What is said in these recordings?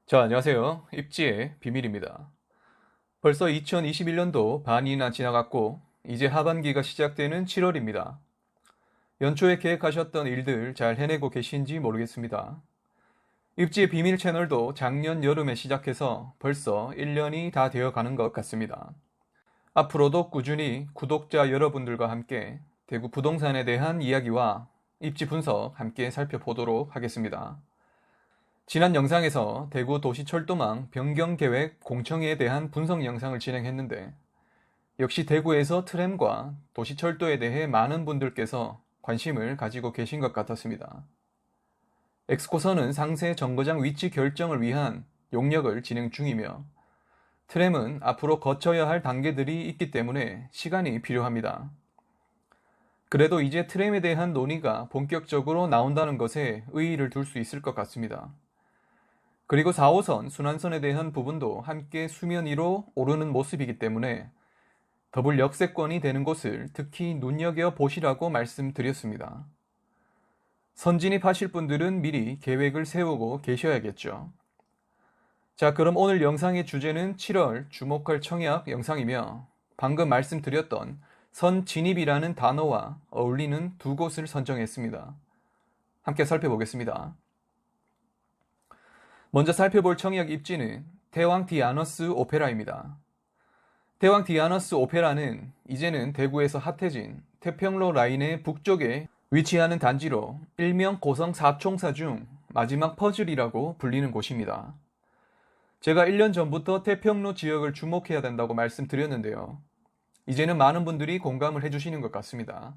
자, 안녕하세요. 입지의 비밀입니다. 벌써 2021년도 반이나 지나갔고, 이제 하반기가 시작되는 7월입니다. 연초에 계획하셨던 일들 잘 해내고 계신지 모르겠습니다. 입지의 비밀 채널도 작년 여름에 시작해서 벌써 1년이 다 되어 가는 것 같습니다. 앞으로도 꾸준히 구독자 여러분들과 함께 대구 부동산에 대한 이야기와 입지 분석 함께 살펴보도록 하겠습니다. 지난 영상에서 대구 도시철도망 변경계획 공청회에 대한 분석 영상을 진행했는데 역시 대구에서 트램과 도시철도에 대해 많은 분들께서 관심을 가지고 계신 것 같았습니다. 엑스코선은 상세 정거장 위치 결정을 위한 용역을 진행 중이며 트램은 앞으로 거쳐야 할 단계들이 있기 때문에 시간이 필요합니다. 그래도 이제 트램에 대한 논의가 본격적으로 나온다는 것에 의의를 둘 수 있을 것 같습니다. 그리고 4호선 순환선에 대한 부분도 함께 수면 위로 오르는 모습이기 때문에 더블 역세권이 되는 곳을 특히 눈여겨보시라고 말씀드렸습니다. 선진입하실 분들은 미리 계획을 세우고 계셔야겠죠. 자, 그럼 오늘 영상의 주제는 7월 주목할 청약 영상이며 방금 말씀드렸던 선진입이라는 단어와 어울리는 두 곳을 선정했습니다. 함께 살펴보겠습니다. 먼저 살펴볼 청약 입지는 태왕 디아너스 오페라입니다. 태왕 디아너스 오페라는 이제는 대구에서 핫해진 태평로 라인의 북쪽에 위치하는 단지로 일명 고성 4총사 중 마지막 퍼즐이라고 불리는 곳입니다. 제가 1년 전부터 태평로 지역을 주목해야 된다고 말씀드렸는데요. 이제는 많은 분들이 공감을 해주시는 것 같습니다.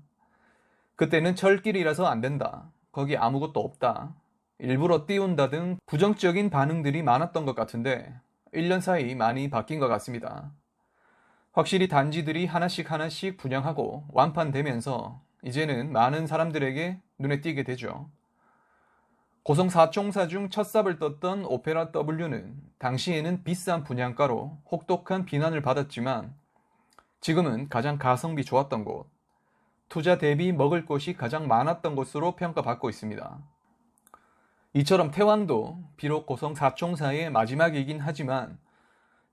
그때는 철길이라서 안 된다. 거기 아무것도 없다. 일부러 띄운다 등 부정적인 반응들이 많았던 것 같은데 1년 사이 많이 바뀐 것 같습니다. 확실히 단지들이 하나씩 분양하고 완판되면서 이제는 많은 사람들에게 눈에 띄게 되죠. 고성 4총사 중 첫 삽을 떴던 오페라 W는 당시에는 비싼 분양가로 혹독한 비난을 받았지만 지금은 가장 가성비 좋았던 곳, 투자 대비 먹을 곳이 가장 많았던 곳으로 평가받고 있습니다. 이처럼 태왕도 비록 고성 4총사의 마지막이긴 하지만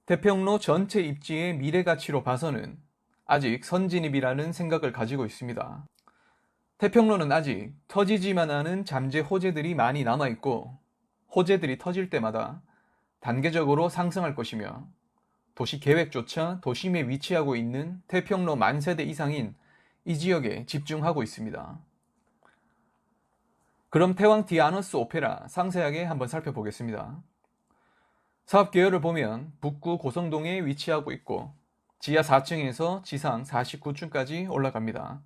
태평로 전체 입지의 미래 가치로 봐서는 아직 선진입이라는 생각을 가지고 있습니다. 태평로는 아직 터지지만 않은 잠재 호재들이 많이 남아있고 호재들이 터질 때마다 단계적으로 상승할 것이며 도시 계획조차 도심에 위치하고 있는 태평로 만세대 이상인 이 지역에 집중하고 있습니다. 그럼 태왕 디아너스 오페라 상세하게 한번 살펴보겠습니다. 사업 계열을 보면 북구 고성동에 위치하고 있고 지하 4층에서 지상 49층까지 올라갑니다.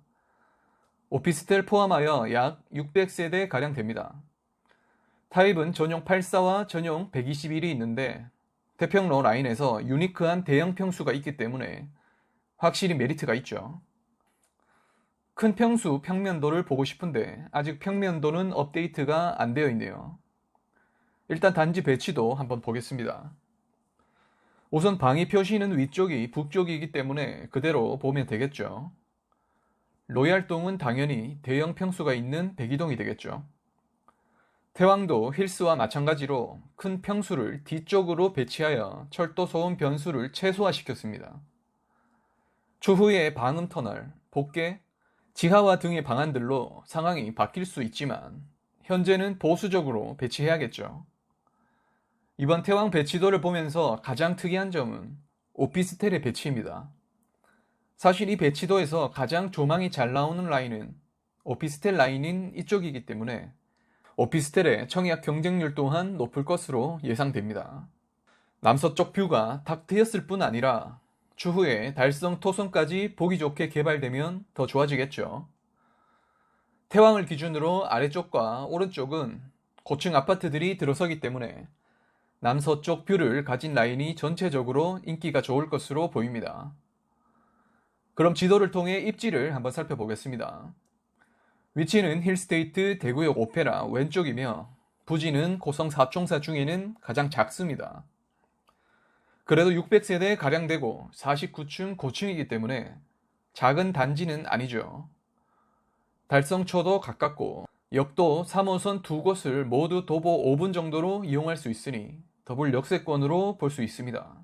오피스텔 포함하여 약 600세대 가량 됩니다. 타입은 전용 84와 전용 121이 있는데 태평로 라인에서 유니크한 대형 평수가 있기 때문에 확실히 메리트가 있죠. 큰 평수 평면도를 보고 싶은데 아직 평면도는 업데이트가 안 되어 있네요. 일단 단지 배치도 한번 보겠습니다. 우선 방위 표시는 위쪽이 북쪽이기 때문에 그대로 보면 되겠죠. 로얄동은 당연히 대형 평수가 있는 대기동이 되겠죠. 태왕도 힐스와 마찬가지로 큰 평수를 뒤쪽으로 배치하여 철도 소음 변수를 최소화시켰습니다. 추후에 방음터널, 복개, 지하화 등의 방안들로 상황이 바뀔 수 있지만 현재는 보수적으로 배치해야겠죠. 이번 태왕 배치도를 보면서 가장 특이한 점은 오피스텔의 배치입니다. 사실 이 배치도에서 가장 조망이 잘 나오는 라인은 오피스텔 라인인 이쪽이기 때문에 오피스텔의 청약 경쟁률 또한 높을 것으로 예상됩니다. 남서쪽 뷰가 탁 트였을 뿐 아니라 추후에 달성 토성까지 보기 좋게 개발되면 더 좋아지겠죠. 태왕을 기준으로 아래쪽과 오른쪽은 고층 아파트들이 들어서기 때문에 남서쪽 뷰를 가진 라인이 전체적으로 인기가 좋을 것으로 보입니다. 그럼 지도를 통해 입지를 한번 살펴보겠습니다. 위치는 힐스테이트 대구역 오페라 왼쪽이며 부지는 고성 4총사 중에는 가장 작습니다. 그래도 600세대 가량 되고 49층 고층이기 때문에 작은 단지는 아니죠. 달성초도 가깝고 역도 3호선 두 곳을 모두 도보 5분 정도로 이용할 수 있으니 더블 역세권으로 볼 수 있습니다.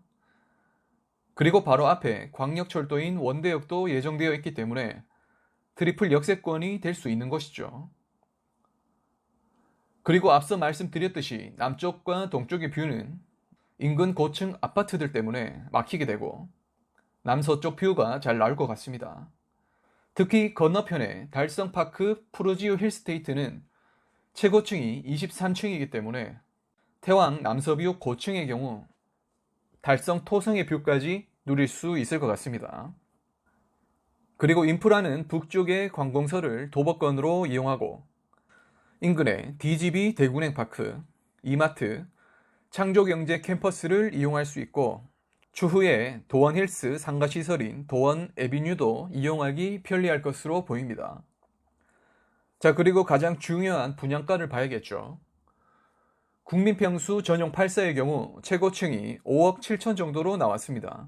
그리고 바로 앞에 광역철도인 원대역도 예정되어 있기 때문에 트리플 역세권이 될 수 있는 것이죠. 그리고 앞서 말씀드렸듯이 남쪽과 동쪽의 뷰는 인근 고층 아파트들 때문에 막히게 되고 남서쪽 뷰가 잘 나올 것 같습니다. 특히 건너편의 달성파크 푸르지오 힐스테이트는 최고층이 23층이기 때문에 태왕 남서뷰 고층의 경우 달성 토성의 뷰까지 누릴 수 있을 것 같습니다. 그리고 인프라는 북쪽의 관공서를 도보권으로 이용하고 인근에 DGB 대군행파크, 이마트, 창조경제 캠퍼스를 이용할 수 있고 추후에 도원힐스 상가시설인 도원 에비뉴도 이용하기 편리할 것으로 보입니다. 자, 그리고 가장 중요한 분양가를 봐야겠죠. 국민평수 전용 8사의 경우 최고층이 5억 7천 정도로 나왔습니다.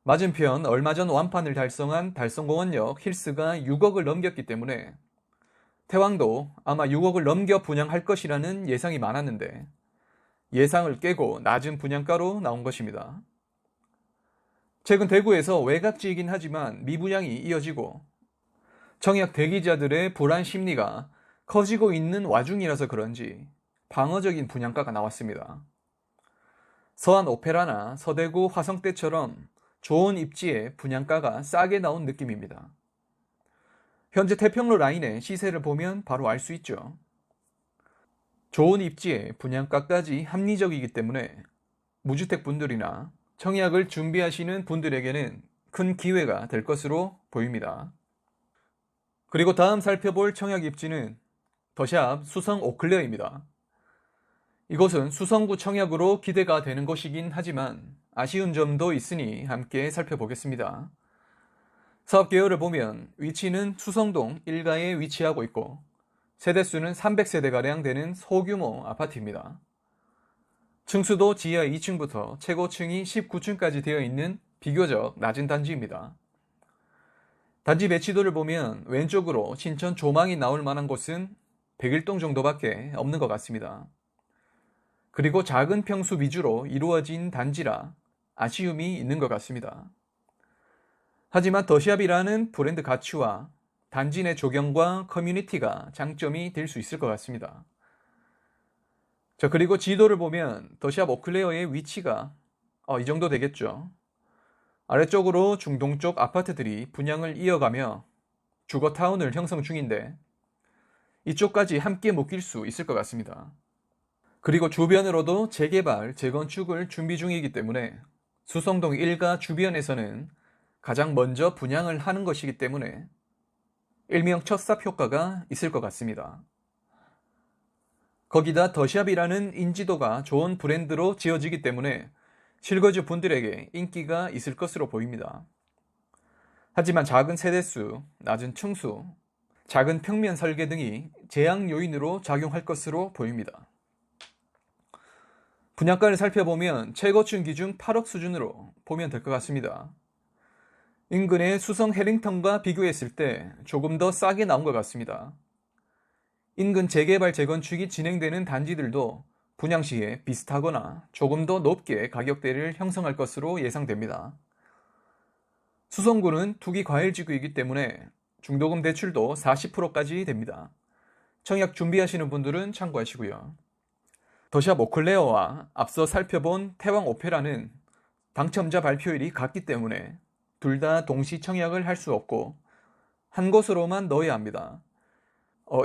맞은편 얼마 전 완판을 달성한 달성공원역 힐스가 6억을 넘겼기 때문에 태왕도 아마 6억을 넘겨 분양할 것이라는 예상이 많았는데 예상을 깨고 낮은 분양가로 나온 것입니다. 최근 대구에서 외곽지이긴 하지만 미분양이 이어지고 청약 대기자들의 불안 심리가 커지고 있는 와중이라서 그런지 방어적인 분양가가 나왔습니다. 서안 오페라나 서대구 화성대처럼 좋은 입지에 분양가가 싸게 나온 느낌입니다. 현재 태평로 라인의 시세를 보면 바로 알 수 있죠. 좋은 입지에 분양가까지 합리적이기 때문에 무주택 분들이나 청약을 준비하시는 분들에게는 큰 기회가 될 것으로 보입니다. 그리고 다음 살펴볼 청약 입지는 더샵 수성 오클레어입니다. 이곳은 수성구 청약으로 기대가 되는 곳이긴 하지만 아쉬운 점도 있으니 함께 살펴보겠습니다. 사업 개요를 보면 위치는 수성동 1가에 위치하고 있고 세대수는 300세대가량 되는 소규모 아파트입니다. 층수도 지하 2층부터 최고층이 19층까지 되어 있는 비교적 낮은 단지입니다. 단지 배치도를 보면 왼쪽으로 신천 조망이 나올 만한 곳은 101동 정도밖에 없는 것 같습니다. 그리고 작은 평수 위주로 이루어진 단지라 아쉬움이 있는 것 같습니다. 하지만 더샵이라는 브랜드 가치와 단지 내 조경과 커뮤니티가 장점이 될 수 있을 것 같습니다. 자, 그리고 지도를 보면 더샵 오클레어의 위치가 이 정도 되겠죠. 아래쪽으로 중동쪽 아파트들이 분양을 이어가며 주거타운을 형성 중인데 이쪽까지 함께 묶일 수 있을 것 같습니다. 그리고 주변으로도 재개발, 재건축을 준비 중이기 때문에 수성동 1가 주변에서는 가장 먼저 분양을 하는 것이기 때문에 일명 첫삽 효과가 있을 것 같습니다. 거기다 더샵이라는 인지도가 좋은 브랜드로 지어지기 때문에 실거주 분들에게 인기가 있을 것으로 보입니다. 하지만 작은 세대수, 낮은 층수, 작은 평면 설계 등이 제약 요인으로 작용할 것으로 보입니다. 분양가를 살펴보면 최고층 기준 8억 수준으로 보면 될 것 같습니다. 인근의 수성 해링턴과 비교했을 때 조금 더 싸게 나온 것 같습니다. 인근 재개발 재건축이 진행되는 단지들도 분양 시에 비슷하거나 조금 더 높게 가격대를 형성할 것으로 예상됩니다. 수성구는 투기 과열지구이기 때문에 중도금 대출도 40%까지 됩니다. 청약 준비하시는 분들은 참고하시고요. 더샵 오클레어와 앞서 살펴본 태왕 오페라는 당첨자 발표일이 같기 때문에 둘 다 동시 청약을 할 수 없고 한 곳으로만 넣어야 합니다.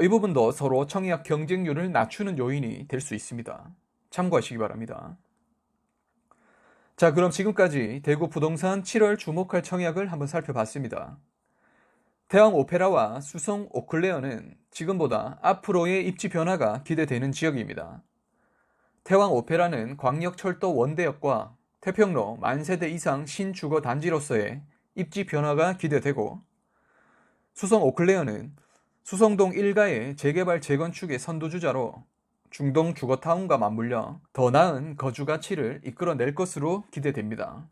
이 부분도 서로 청약 경쟁률을 낮추는 요인이 될 수 있습니다. 참고하시기 바랍니다. 자, 그럼 지금까지 대구 부동산 7월 주목할 청약을 한번 살펴봤습니다. 태왕 오페라와 수성 오클레어는 지금보다 앞으로의 입지 변화가 기대되는 지역입니다. 태왕 오페라는 광역철도 원대역과 태평로 만세대 이상 신주거 단지로서의 입지 변화가 기대되고 수성 오클레어는 수성동 1가의 재개발 재건축의 선두주자로 중동 주거타운과 맞물려 더 나은 거주 가치를 이끌어낼 것으로 기대됩니다.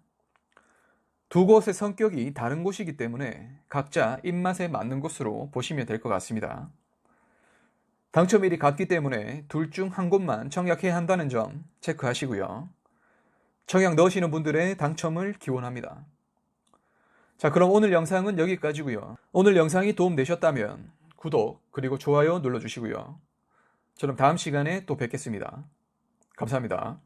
두 곳의 성격이 다른 곳이기 때문에 각자 입맛에 맞는 곳으로 보시면 될 것 같습니다. 당첨일이 같기 때문에 둘 중 한 곳만 청약해야 한다는 점 체크하시고요. 청약 넣으시는 분들의 당첨을 기원합니다. 자, 그럼 오늘 영상은 여기까지고요. 오늘 영상이 도움되셨다면 구독 그리고 좋아요 눌러주시고요. 저는 다음 시간에 또 뵙겠습니다. 감사합니다.